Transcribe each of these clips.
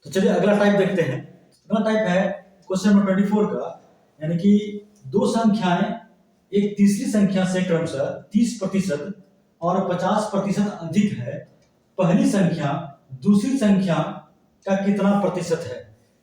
तो चलिए अगला टाइप देखते हैं। अगला टाइप है क्वेश्चन नंबर 24 का, यानी कि दो संख्याएं एक तीसरी संख्या से क्रमशः 30% और 50% अधिक है। पहली संख्या दूसरी संख्या का कितना प्रतिशत है।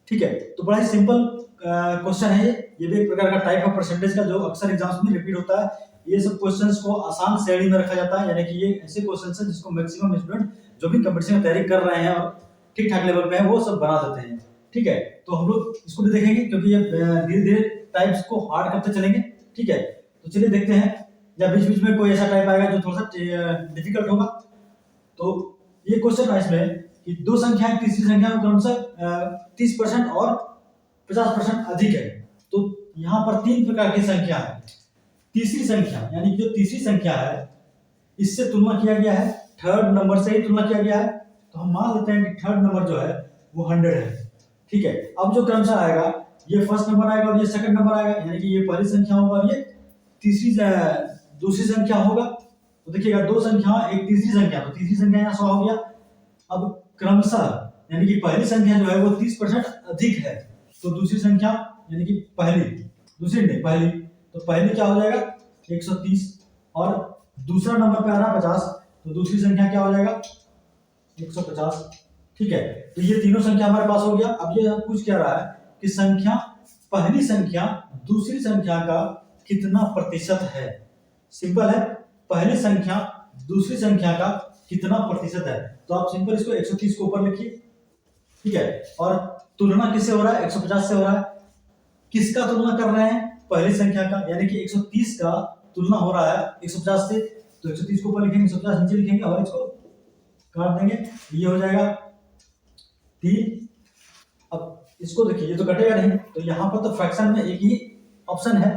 ठीक है, तो बड़ा ही सिंपल क्वेश्चन है ये भी एक प्रकार का टाइप ऑफ परसेंटेज का जो अक्सर एग्जाम्स में रिपीट होता है। ये सब क्वेश्चंस को आसान श्रेणी में रखा जाता है, यानी कि ये ऐसे क्वेश्चंस हैं जिसको मैक्सिमम स्टूडेंट जो भी कंपटीशन में तैयारी कर रहे हैं और ठीक ठाक लेवल पे है वो सब बना देते हैं। ठीक है, तो हम लोग इसको भी देखेंगे क्योंकि ये धीरे धीरे टाइप्स को हार्ड करते चलेंगे। ठीक है, तो चलिए देखते हैं, या बीच बीच में कोई ऐसा टाइप आएगा जो थोड़ा सा डिफिकल्ट होगा। तो ये क्वेश्चन है इसमें कि दो संख्याएं तीसरी संख्या में क्रमशः 30% और 50% अधिक है। तो यहाँ पर तीन प्रकार की संख्या है। तीसरी संख्या यानी कि जो तीसरी संख्या है इससे तुलना किया गया है, थर्ड नंबर से ही तुलना किया गया है। तो हम मान लेते हैं कि थर्ड नंबर जो है वो 100 है। ठीक है, अब जो क्रमशः आएगा ये फर्स्ट नंबर आएगा और ये सेकंड नंबर आएगा, यानी कि ये पहली संख्या होगा और ये दूसरी संख्या होगा। तो देखिएगा दो संख्या एक तीसरी संख्या, तो तीसरी संख्या यहाँ 100 हो गया। अब क्रमशः यानी कि पहली संख्या जो है वो 30% अधिक है, तो दूसरी संख्या यानी कि पहली, दूसरी नहीं पहली, तो पहली क्या हो जाएगा 130 और दूसरा नंबर पे आ रहा 50, तो दूसरी संख्या क्या हो जाएगा 150। ठीक है, तो ये तीनों संख्या हमारे पास हो गया। अब ये पूछ क्या रहा है कि संख्या पहली संख्या दूसरी संख्या का कितना प्रतिशत है। सिंपल है, पहली संख्या दूसरी संख्या का कितना प्रतिशत है, तो आप सिंपल इसको 130 को ऊपर लिखिए। ठीक है, और तुलना किससे हो रहा है 150 से हो रहा है। किसका तुलना कर रहे हैं, पहली संख्या का, यानी कि 130 का तुलना हो रहा है 150 से, तो 130 को ऊपर लिखेंगे 150 नीचे लिखेंगे और इसको काट देंगे, ये हो जाएगा 3। अब इसको देखिए ये तो कटेगा नहीं, तो यहाँ पर तो फ्रैक्शन में एक ही ऑप्शन है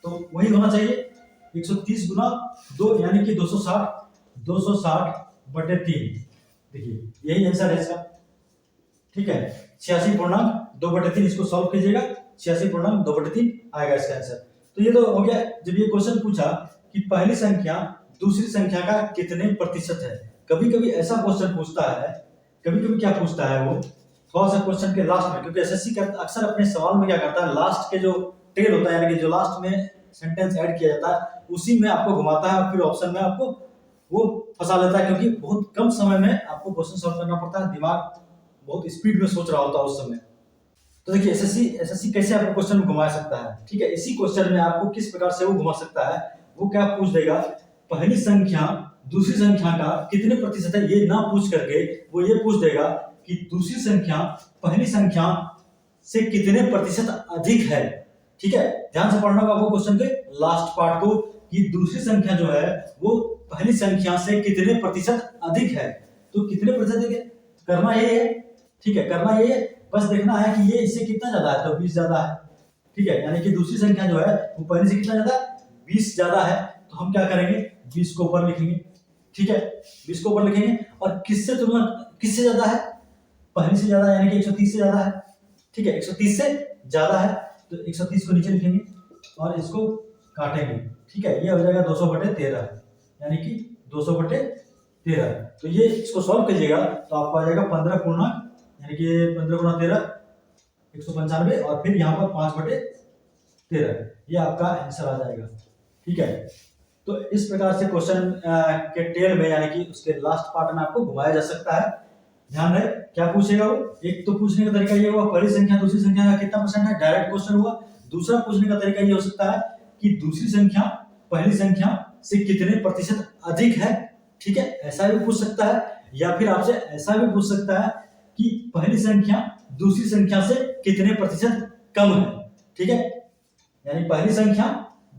तो वही होना चाहिए 130 गुना 2 यानी कि 260/3। देखिए यही आंसर है इसका। ठीक है, 86.2/3 इसको सॉल्व कीजिएगा, 86.2/3 आएगा इसका आंसर। तो ये तो हो गया जब ये क्वेश्चन पूछा कि पहली संख्या दूसरी संख्या का कितने प्रतिशत है। कभी कभी ऐसा क्वेश्चन पूछता है, कभी कभी क्या पूछता है वो थोड़ा सा क्वेश्चन के लास्ट में, क्योंकि एसएससी का अक्सर अपने सवाल में क्या करता है लास्ट के जो टेल होता है यानी कि जो लास्ट में सेंटेंस ऐड किया जाता है उसी में आपको घुमाता है और फिर ऑप्शन में आपको वो फंसा लेता है, क्योंकि बहुत कम समय में आपको क्वेश्चन सॉल्व करना पड़ता है, दिमाग बहुत स्पीड में सोच रहा होता है उस समय। तो देखिए एसएससी कैसे आपको क्वेश्चन में घुमा सकता है। ठीक है, इसी क्वेश्चन में आपको किस प्रकार से वो घुमा सकता है, वो क्या पूछ देगा पहली संख्या दूसरी संख्या का कितने प्रतिशत है, ये ना पूछ करके वो ये पूछ देगा कि दूसरी संख्या पहली संख्या से कितने प्रतिशत अधिक है। ठीक है, ध्यान से पढ़ना होगा आपको क्वेश्चन के लास्ट पार्ट को कि दूसरी संख्या जो है वो पहली संख्या से कितने प्रतिशत अधिक है। तो कितने प्रतिशत अधिक है करना ये है। ठीक है, करना ये बस देखना है कि ये इससे कितना ज्यादा है, तो 20 ज्यादा है। ठीक है, यानी कि दूसरी संख्या जो है वो पहले से कितना ज्यादा 20 ज्यादा है, तो हम क्या करेंगे 20 को ऊपर लिखेंगे। ठीक है, 20 को ऊपर लिखेंगे और किससे तुलना किससे ज्यादा है, पहली से ज्यादा यानी कि 130 से ज्यादा है। ठीक है, 130 से ज्यादा है तो 130 को नीचे लिखेंगे और इसको काटेंगे। ठीक है, ये हो जाएगा 200/13 यानी कि 200/13। तो ये इसको सॉल्व कीजिएगा तो आपको आ जाएगा 15 पूर्णांक यानी कि 15 गुना 13 195 और फिर यहाँ पर 5/13, ये आपका आंसर आ जाएगा। ठीक है, तो इस प्रकार से क्वेश्चन के टेल में यानी कि उसके लास्ट पार्ट में आपको घुमाया जा सकता है। ध्यान रहे क्या पूछेगा वो, एक तो पूछने का तरीका ये हुआ पहली संख्या दूसरी संख्या का कितना परसेंट है, डायरेक्ट क्वेश्चन हुआ। दूसरा पूछने का तरीका ये हो सकता है कि दूसरी संख्या पहली संख्या से कितने प्रतिशत अधिक है। ठीक है, ऐसा भी पूछ सकता है, या फिर आपसे ऐसा भी पूछ सकता है कि पहली संख्या दूसरी संख्या से कितने प्रतिशत कम है। ठीक है, यानी पहली संख्या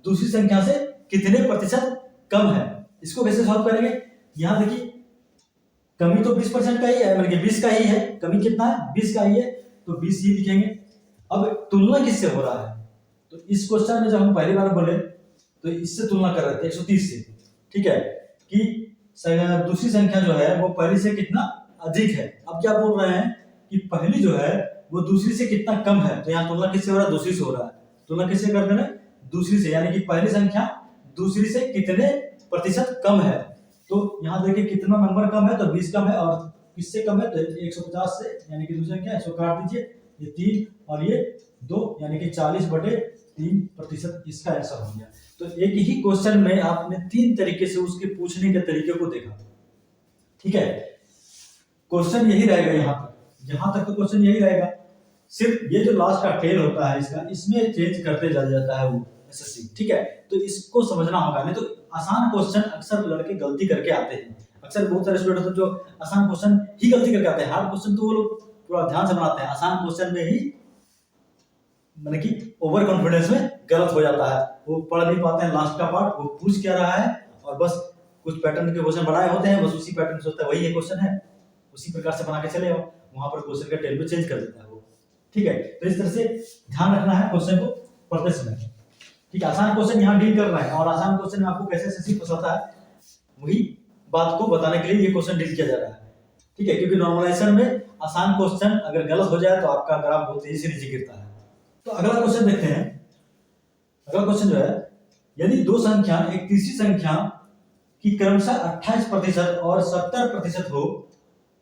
दूसरी संख्या से कितने प्रतिशत कम है। इसको कैसे सॉल्व करेंगे, यहां देखिए कमी तो 20% का ही है, मतलब 20 का ही है, कमी कितना है 20 का ही है, तो 20 ही लिखेंगे। अब तुलना किससे हो रहा है, तो इस क्वेश्चन में जब हम पहली बार बोले तो इससे तुलना कर रहे थे 130 से। ठीक है, कि दूसरी संख्या जो है वो पहली से कितना अधिक है। अब क्या बोल रहे हैं कि पहली जो है वो दूसरी से कितना कम है, तो यहाँ तुलना किससे हो रहा है, दूसरी से हो रहा है। तुलना किससे कर रहे हैं, दूसरी से, यानी कि पहली संख्या दूसरी से कितने प्रतिशत कम है। तो यहाँ देखिए कितना नंबर कम है, तो 20 कम है और किससे कम है, तो 150 से, यानी कि दूसरी संख्या 100 काट दीजिए, ये 3 और ये 2, यानी कि 40/3% इसका आंसर हो गया। तो एक ही क्वेश्चन में आपने 3 तरीके से उसके पूछने के तरीके को देखा। ठीक है, क्वेश्चन यही रहेगा, यहां तक तो क्वेश्चन यही रहेगा, सिर्फ ये जो लास्ट का टेल होता है इसका, इसमें चेंज करते जाता है वो एसएससी। ठीक है, तो इसको समझना होगा, नहीं तो आसान क्वेश्चन अक्सर लड़के गलती करके आते हैं। अक्सर बहुत सारे स्टूडेंट होते हैं जो आसान क्वेश्चन ही गलती करके आते हैं, हार्ड क्वेश्चन तो वो लोग पूरा ध्यान से बनाते हैं, आसान क्वेश्चन में ही मतलब कि ओवर कॉन्फिडेंस में गलत हो जाता है, वो पढ़ नहीं पाते हैं लास्ट का पार्ट, वो पूछ क्या रहा है और बस कुछ पैटर्न के क्वेश्चन बनाए होते हैं, बस उसी पैटर्न सोचता है वही ये क्वेश्चन है, उसी प्रकार से बना के चले आओ, वहां पर क्वेश्चन का टेल में चेंज कर देता है वो। ठीक है, तो इस तरह से ध्यान रखना है क्वेश्चन को पढ़ते समय। ठीक है, आसान क्वेश्चन यहाँ डील कर रहा है, और आसान क्वेश्चन में आपको कैसे एसएससी फंसाता है वही बात को बताने के लिए ये क्वेश्चन डील किया जा रहा है। ठीक है, क्योंकि नॉर्मलाइजेशन में आसान क्वेश्चन अगर गलत हो जाए तो आपका ग्राफ बहुत तेजी से नीचे गिरता है। तो अगला क्वेश्चन देखते हैं। अगला क्वेश्चन जो है, यदि दो संख्या एक तीसरी संख्या की क्रमशः 28% और 70% हो,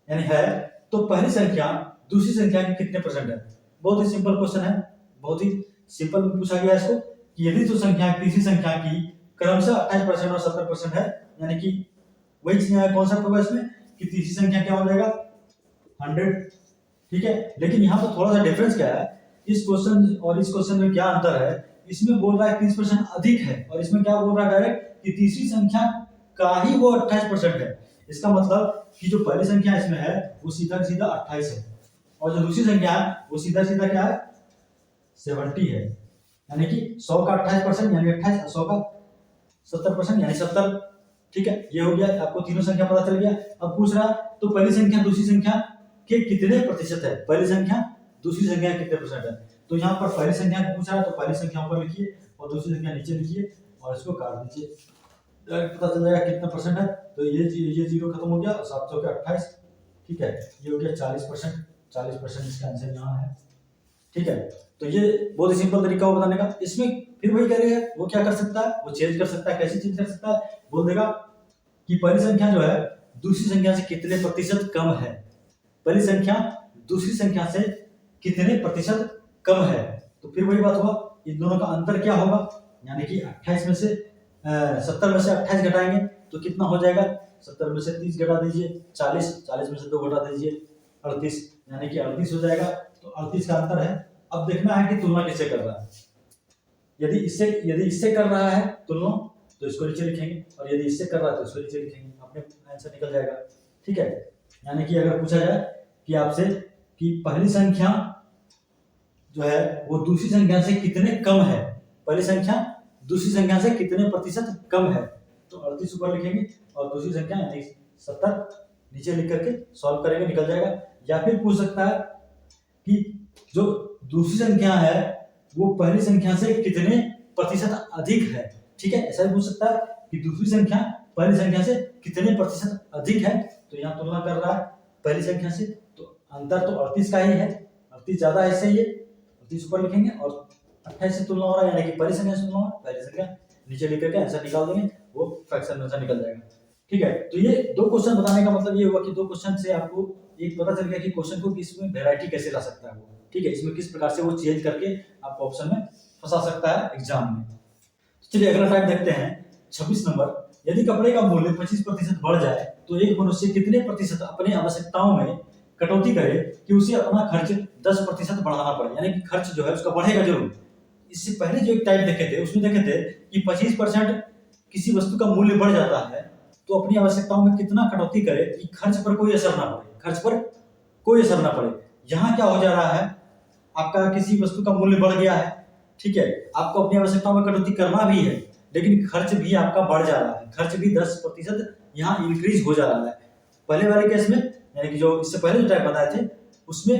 यानी है, तो पहली संख्या दूसरी संख्या के कितने परसेंट है। बहुत ही सिंपल क्वेश्चन है, बहुत ही सिंपल पूछा गया इसको कि यदि दो संख्या तीसरी संख्या की क्रमशः 28% और 70% है, यानी कि वही कॉन्सेप्ट होगा इसमें कि तीसरी संख्या क्या हो जाएगा 100। ठीक है, लेकिन यहाँ पर थोड़ा सा डिफरेंस क्या है, इस क्वेश्चन और इस क्वेश्चन में क्या अंतर है, इसमें बोल रहा है 30% अधिक है, और इसमें क्या बोल रहा है डायरेक्ट कि तीसरी संख्या का ही वो 28% है। इसका मतलब कि जो पहली संख्या इसमें है वो सीधा सीधा 28 है, और जो दूसरी संख्या है वो सीधा सीधा क्या है 70 है, यानी कि 100 का 28% यानी 28, 100 का 70% यानी 70। ठीक है, ये हो गया, आपको तीनों संख्या पता चल गया। अब पूछ रहा तो पहली संख्या दूसरी संख्या के कितने प्रतिशत है, पहली संख्या दूसरी संख्या कितने परसेंट है। तो यहाँ पर पहली संख्या पूछ रहा है तो पहली संख्या ऊपर लिखिए और दूसरी संख्या नीचे लिखिए और इसको काट दीजिए, पता चल जाएगा कितना परसेंट है। तो ये 0 खत्म हो गया, 700 के 28। ठीक है, ये हो गया 40%, 40% इसका आंसर यहाँ है। ठीक है, तो ये बहुत ही सिंपल तरीका हो बताने का। इसमें फिर वही करेगा, वो क्या कर सकता है, वो चेंज कर सकता है। कैसे चेंज कर सकता है, बोल देगा कि पहली संख्या जो है दूसरी संख्या से कितने प्रतिशत कम है, पहली संख्या दूसरी संख्या से कितने प्रतिशत कम है। तो फिर वही बात हुआ, इन दोनों का अंतर क्या होगा, यानी कि 28 में से 70 में से 28 घटाएंगे तो कितना हो जाएगा, 70 में से 30 घटा दीजिए, 40 में से 2 घटा दीजिए 38, यानी कि 38 हो जाएगा। तो 38 का अंतर है। अब देखना है कि तुलना किससे कर रहा है। यदि इससे कर रहा है तुलना तो इसको नीचे लिखेंगे, और यदि इससे कर रहा है तो इसको नीचे लिखेंगे, अपने आंसर निकल जाएगा। ठीक है, यानी कि अगर पूछा जाए कि आपसे कि पहली संख्या जो है वो दूसरी संख्या से कितने कम है, पहली संख्या दूसरी संख्या से कितने प्रतिशत कम है, तो 38 ऊपर लिखेंगे और दूसरी संख्या यानी 70 नीचे लिख करके सॉल्व करेंगे, निकल जाएगा। या फिर पूछ सकता है कि जो दूसरी संख्या है वो पहली संख्या से कितने प्रतिशत अधिक है। ठीक है, ऐसा भी पूछ सकता है कि दूसरी संख्या पहली संख्या से कितने प्रतिशत अधिक है। तो यहाँ तुलना कर रहा है पहली संख्या से, तो अंतर तो 38 का ही है, 38 ज्यादा है इससे, ये 38 ऊपर लिखेंगे और 28 से तुलना हो रहा है, यानी कि पहली संख्या से तुलना हो रहा है, पहली संख्या नीचे लिख करके आंसर निकाल देंगे, वो फ्रैक्शन में आंसर निकल जाएगा। ठीक है, तो ये दो क्वेश्चन बताने का मतलब ये हुआ कि दो क्वेश्चन से आपको एक पता चल गया कि क्वेश्चन को किसमें वैरायटी कैसे ला सकता है वो। ठीक है, इसमें किस प्रकार से वो चेंज करके आपको ऑप्शन में फंसा सकता है एग्जाम में। चलिए अगला टाइप देखते हैं, 26 नंबर। यदि कपड़े का मूल्य 25% बढ़ जाए तो एक मनुष्य कितने प्रतिशत अपनी आवश्यकताओं में कटौती करे कि उसे अपना खर्च 10% बढ़ाना पड़े, यानी कि खर्च जो है उसका बढ़ेगा जरूर। इससे पहले जो एक टाइप देखे थे उसमें देखे थे कि 25% किसी वस्तु का मूल्य बढ़ जाता है तो अपनी आवश्यकताओं में कितना कटौती करे कि खर्च पर कोई असर ना पड़े, खर्च पर कोई असर ना पड़े। यहाँ क्या हो जा रहा है, आपका किसी वस्तु का मूल्य बढ़ गया है, ठीक है, आपको अपनी आवश्यकताओं में कटौती करना भी है, लेकिन खर्च भी आपका बढ़ जा रहा है, खर्च भी 10% यहाँ इंक्रीज हो जा रहा है। पहले वाले केस में यानी कि जो इससे पहले जो टाइप बताए थे उसमें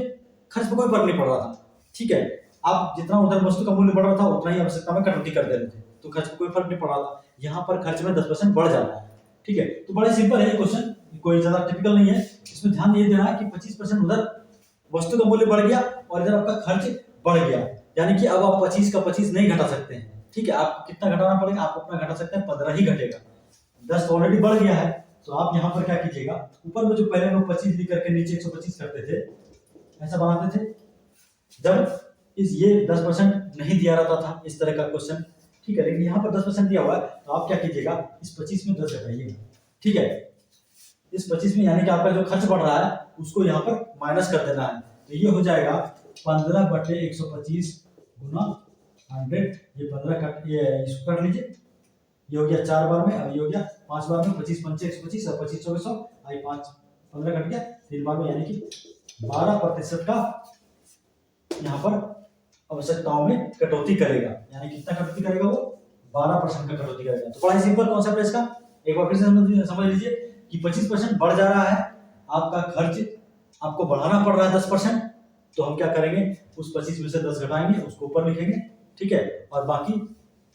खर्च पर कोई फर्क नहीं पड़ रहा था। ठीक है, आप जितना उधर वस्तु का मूल्य बढ़ रहा था उतना ही आवश्यकता में कटौती कर दे रहे थे, तो खर्च पर कोई फर्क नहीं पड़ रहा था। यहाँ पर खर्च में 10% बढ़ जा रहा है। ठीक है, तो बड़ा सिंपल है ये क्वेश्चन, कोई ज्यादा टिपिकल नहीं है। इसमें ध्यान ये देना है कि 25% उधर वस्तु का मूल्य बढ़ गया और इधर आपका खर्च बढ़ गया, यानी कि अब आप 25 का 25 नहीं घटा सकते हैं। ठीक है, आप कितना घटाना पड़ेगा, आप अपना घटा सकते हैं 15 ही घटेगा, 10 तो ऑलरेडी बढ़ गया है, तो आप यहाँ पर क्या कीजिएगा, ऊपर में जो पहले लोग 25 लिख करके नीचे 125 करते थे, ऐसा बनाते थे जब ये 10% नहीं दिया रहता था, इस तरह का क्वेश्चन, ठीक है। लेकिन यहाँ पर 10% दिया हुआ है, तो आप क्या कीजिएगा, इस 25 में 10 घटाइएगा, ठीक है। इस 25 में यानी कि आपका जो खर्च बढ़ रहा है उसको यहाँ पर माइनस कर देना है, तो ये हो जाएगा 15/125 गुना 100, ये 15 कट, ये इसको कट लीजिए, ये हो गया 4 बार में, अब ये हो गया 5 बार में, 25 पंचे 125 और 25 चौके 100, आई 5 15 कट गया 3 बार में, यानी कि 12% का यहाँ पर आवश्यकताओं में कटौती करेगा। यानी कितना कटौती करेगा वो, 12% का कटौती करेगा। तो बड़ा सिंपल कॉन्सेप्ट है इसका, एक बार फिर से समझ लीजिए कि 25% बढ़ जा रहा है, आपका खर्च आपको बढ़ाना पड़ रहा है 10%, तो हम क्या करेंगे, उस 25 में से 10 घटाएंगे, उसको ऊपर लिखेंगे, ठीक है, और बाकी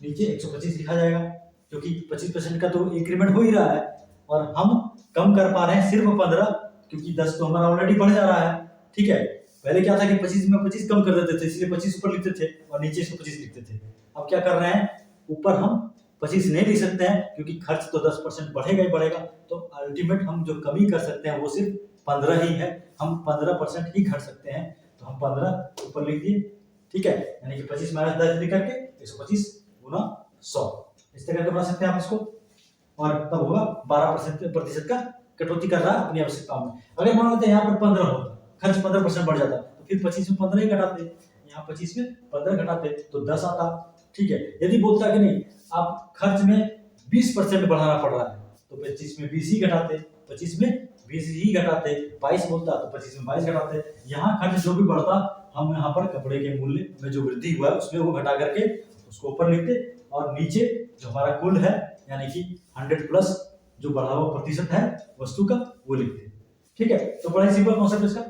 नीचे 125 लिखा जाएगा, क्योंकि 25% का तो इंक्रीमेंट हो ही रहा है और हम कम कर पा रहे हैं सिर्फ 15, क्योंकि 10 तो हमारा ऑलरेडी बढ़ जा रहा है, ठीक है। पहले क्या था कि 25 में 25 कम कर देते थे, इसलिए 25 ऊपर लिखते थे और नीचे 125 लिखते थे। अब क्या कर रहे हैं, ऊपर हम 25 नहीं लिख सकते हैं, क्योंकि खर्च तो 10% बढ़ेगा ही बढ़ेगा, तो अल्टीमेट हम जो कमी कर सकते हैं वो सिर्फ 15 ही है, हम 15% ही घट सकते हैं, तो हम 15 ऊपर लिख दिए, ठीक है। यानी कि 25 माइनस 10 लिख करके 125 गुना 100, इस तरह से बना सकते हैं आप इसको, और तब होगा 12% का कटौती कर रहा है अपनी आवश्यकताओं में। अगर मान लेते हैं यहाँ पर 15 होता, खर्च 15% बढ़ जाता, तो फिर 25 में 15 ही घटाते, यहाँ 25 में 15 घटाते तो 10 आता, ठीक है। यदि बोलता कि नहीं आप खर्च में 20% बढ़ाना पड़ रहा है, तो 25 में 20 ही घटाते, 25 में 20 ही घटाते, 22 बोलता तो 25 में 22 घटाते। यहाँ खर्च जो भी बढ़ता, हम यहाँ पर कपड़े के मूल्य में जो वृद्धि हुआ है उसमें वो घटा करके उसको ऊपर लिखते, और नीचे जो हमारा कुल है यानी कि 100 प्लस जो बढ़ा हुआ प्रतिशत है वस्तु का वो लिखते, ठीक है। तो बड़ा ही सिंपल कॉन्सेप्ट इसका।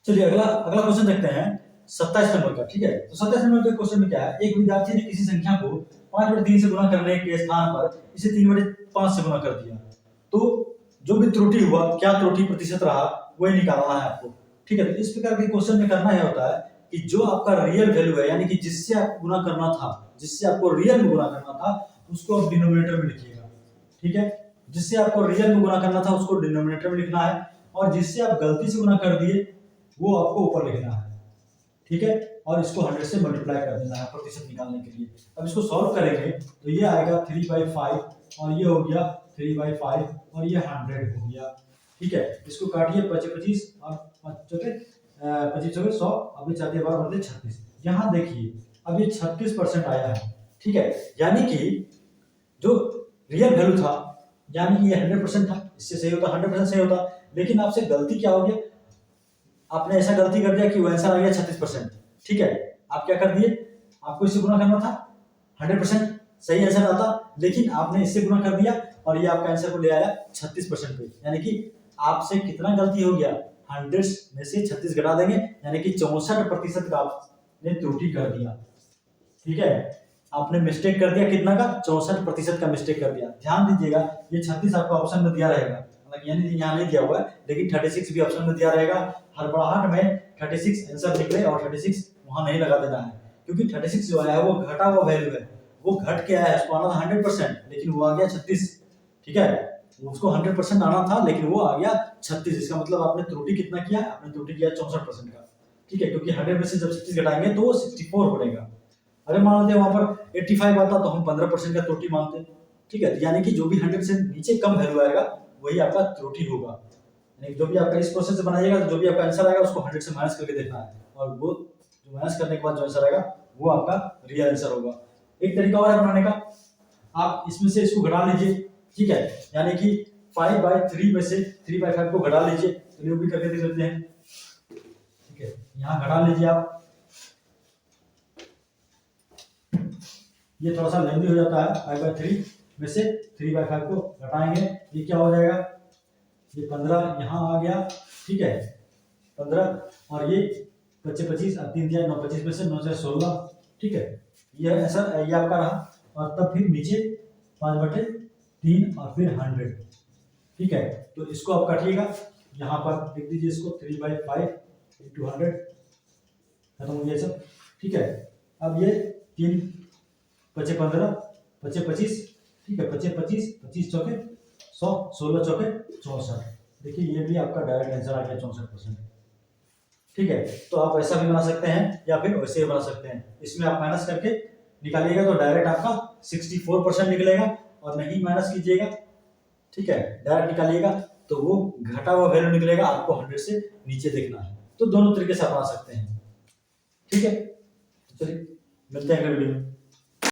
चलिए अगला क्वेश्चन देखते हैं 27 नंबर का, ठीक है। तो 27 नंबर के क्वेश्चन में क्या है, एक विद्यार्थी ने किसी संख्या को 5/3 से गुणा करने के स्थान पर इसे 3/5 से गुणा कर दिया, तो जो भी त्रुटि हुआ, क्या त्रुटि प्रतिशत रहा, वही निकालना है आपको, ठीक है। तो इस प्रकार के क्वेश्चन में करना यह होता है कि जो आपका रियल वैल्यू है, यानी कि जिससे आप गुणा करना था, जिससे आपको रियल में गुणा करना था, उसको आप डिनोमिनेटर में लिखिएगा, ठीक है। जिससे आपको रियल में गुणा करना था उसको डिनोमिनेटर में लिखना है, और जिससे आप गलती से गुणा कर दिए वो आपको ऊपर लिखना है, ठीक है। और इसको 100 से मल्टीप्लाई कर देना है प्रतिशत निकालने के लिए। अब इसको सॉल्व करेंगे तो ये आएगा 3/5 और ये हो गया 3/5 और ये 100 हो गया, ठीक है। इसको काटिए 25 और 25 चौके 100, अभी 4 बार बनते 36। यहाँ देखिए अब ये 36% आया है, ठीक है। यानी कि जो रियल वैल्यू था, यानी कि ये 100% था, इससे सही होता 100% सही होता, लेकिन आपसे गलती क्या हो गया, आपने ऐसा गलती कर दिया कि वो आंसर आ गया 36%, ठीक है। आप क्या कर दिए, आपको इससे गुणा करना था, 100% सही आंसर आता, लेकिन आपने इससे गुणा कर दिया और ये आपका आंसर को ले आया 36% पे। यानी कि आपसे कितना गलती हो गया, 100 में से 36 घटा देंगे, यानी कि 64% का आपने त्रुटि कर दिया, ठीक है। आपने मिस्टेक कर दिया, कितना का, 64% का मिस्टेक कर दिया। ध्यान दीजिएगा ये 36 आपका ऑप्शन में दिया रहेगा, यानी यहाँ नहीं दिया हुआ है, लेकिन 36 भी ऑप्शन में दिया रहेगा। हड़बड़ाहट में 36 आंसर निकले और 36 वहां नहीं लगा देना है, क्योंकि 36 जो आया है वो घटा हुआ वैल्यू है, वो घट के आया है, उसको आना था 100%, लेकिन वो आ गया 36, ठीक है। उसको 100% आना था लेकिन वो आ गया 36, इसका मतलब आपने त्रुटि कितना किया, आपने त्रुटि किया 64% का, ठीक है। क्योंकि 100 में से जब 36 घटाएंगे तो वो 64 बनेगा। अगर मान लेते वहां पर 85 आता तो हम 15% का त्रुटि मानते, ठीक है। यानी कि जो भी 100 से नीचे कम वैल्यू आएगा वही आपका त्रुटि होगा, यानी जो भी आपका इस प्रोसेस से बनाइएगा तो जो भी आपका आंसर आएगा उसको 100 से माइनस करके देखना है, और वो जो माइनस करने के बाद जो आंसर आएगा वो आपका रियल आंसर होगा। एक तरीका और है बनाने का, आप इसमें से इसको घटा लीजिए, ठीक है। यानी कि 5/3 में से 3/5 को घटा लीजिए, तो ये भी करके देख लेते हैं, ठीक है। यहाँ घटा लीजिए आप, ये थोड़ा सा लेंदी हो जाता है, 5/3 में से 3/5 को घटाएंगे, ये क्या हो जाएगा, ये 15 यहाँ आ गया, ठीक है, 15 और ये 25 और 3 दिया 9, 25 में से 9 से 16, ठीक है। ये आंसर ये आपका रहा, और तब फिर नीचे 5/3 और फिर 100, ठीक है। तो इसको आप काटिएगा, यहाँ पर लिख दीजिए इसको 3/5 × 100, खत्म हो गया सब, ठीक है। अब ये 3 × 5 = 15, 5 × 25, ठीक है, 25 25 चौके 100, 16 चौके 64। देखिए ये भी आपका डायरेक्ट आंसर आ गया 64%। ठीक है, तो आप ऐसा भी बना सकते हैं या फिर वैसे भी बना सकते हैं। इसमें आप माइनस करके निकालिएगा तो डायरेक्ट आपका 64% निकलेगा, और नहीं माइनस कीजिएगा, ठीक है, डायरेक्ट निकालिएगा तो वो घटा हुआ वैल्यू निकलेगा, आपको 100 से नीचे देखना है। तो दोनों तरीके से आप बना सकते हैं। ठीक है, चलिए मिलते हैं अगले वीडियो में।